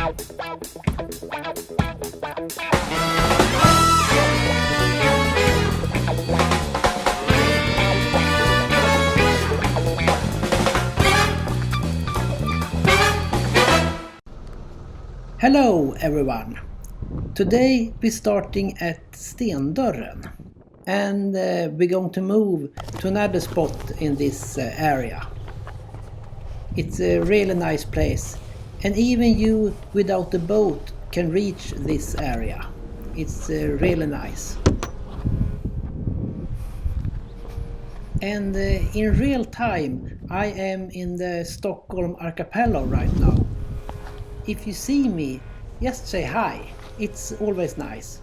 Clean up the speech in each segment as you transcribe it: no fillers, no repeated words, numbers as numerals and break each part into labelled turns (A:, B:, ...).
A: Hello everyone! Today we're starting at Stendörren and we're going to move to another spot in this area. It's a really nice place and even you without the boat can reach this area. It's really nice. And in real time I am in the Stockholm archipelago right now. If you see me, just say hi. It's always nice.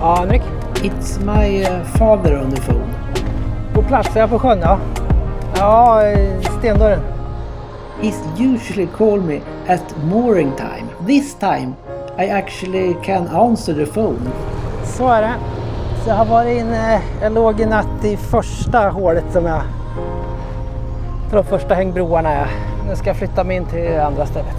B: Ja, Henrik?
A: It's my father on the phone.
B: På plats är jag på sjön, ja. Ja, Stendörren.
A: He's usually call me at mooring time. This time I actually can answer the phone.
B: Så är det. Så jag har varit inne, jag låg i natt i första hålet som jag... För de första hängbroarna är. Nu ska jag flytta mig in till andra stället.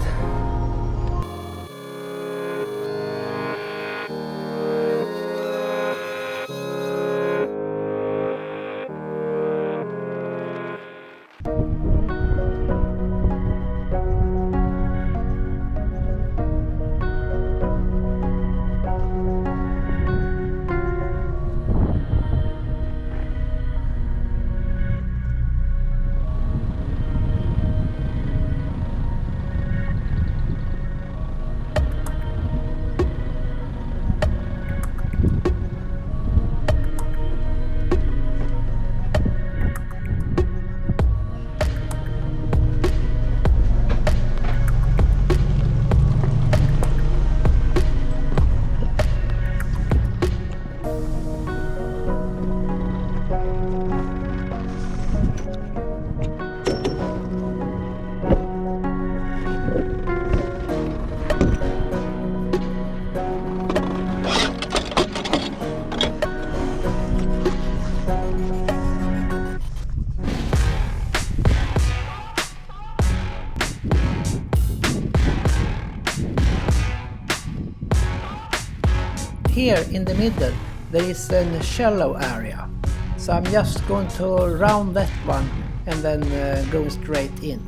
A: Here in the middle there is a shallow area, so I'm just going to round that one and then go straight in.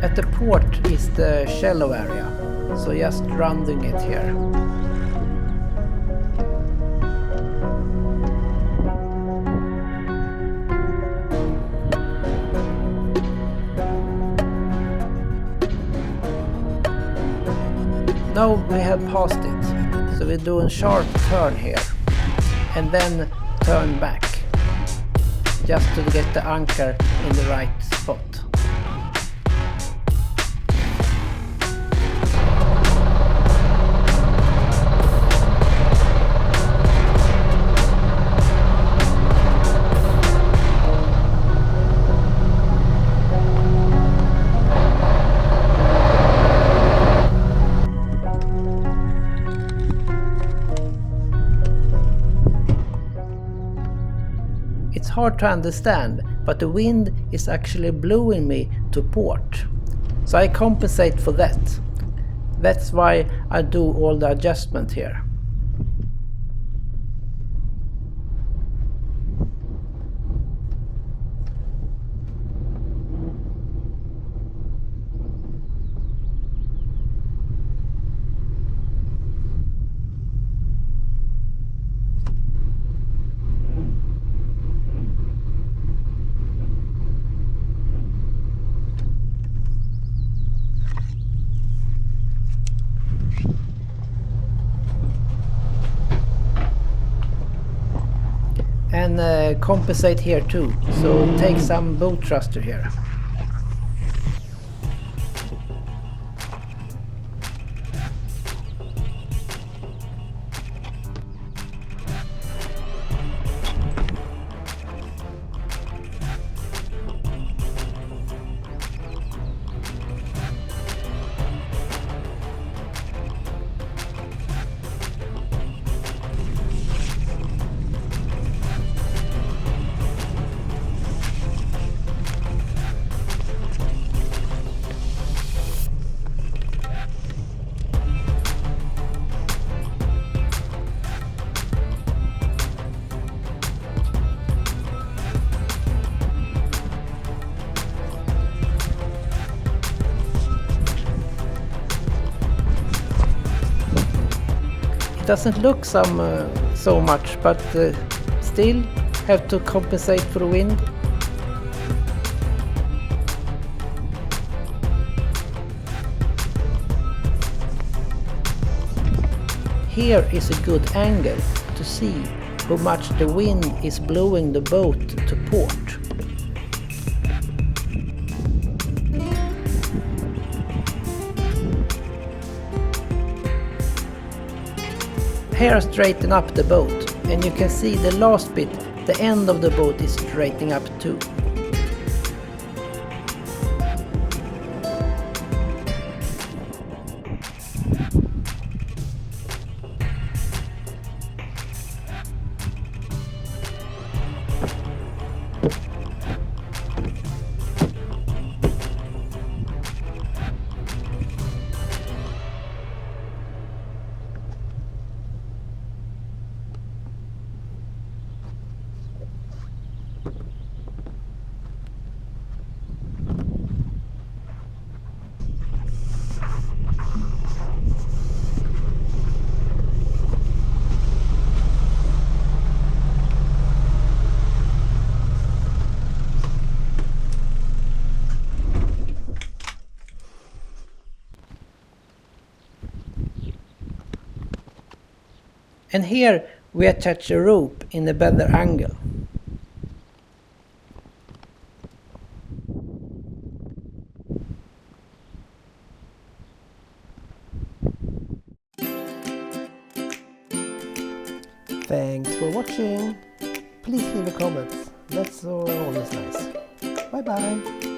A: At the port is the shallow area, so just rounding it here. Now we have passed it, so we do a sharp turn here and then turn back just to get the anchor in the right spot. hard to understand, but the wind is actually blowing me to port. So I compensate for that. That's why I do all the adjustment here. And compensate here too, so take some boat thruster here. It doesn't look so much, but still have to compensate for the wind. Here is a good angle to see how much the wind is blowing the boat to port. Here straighten up the boat, and you can see the last bit, the end of the boat is straightening up too. And here we attach a rope in a better angle. Thanks for watching. Please leave a comment. That's always nice. Bye bye.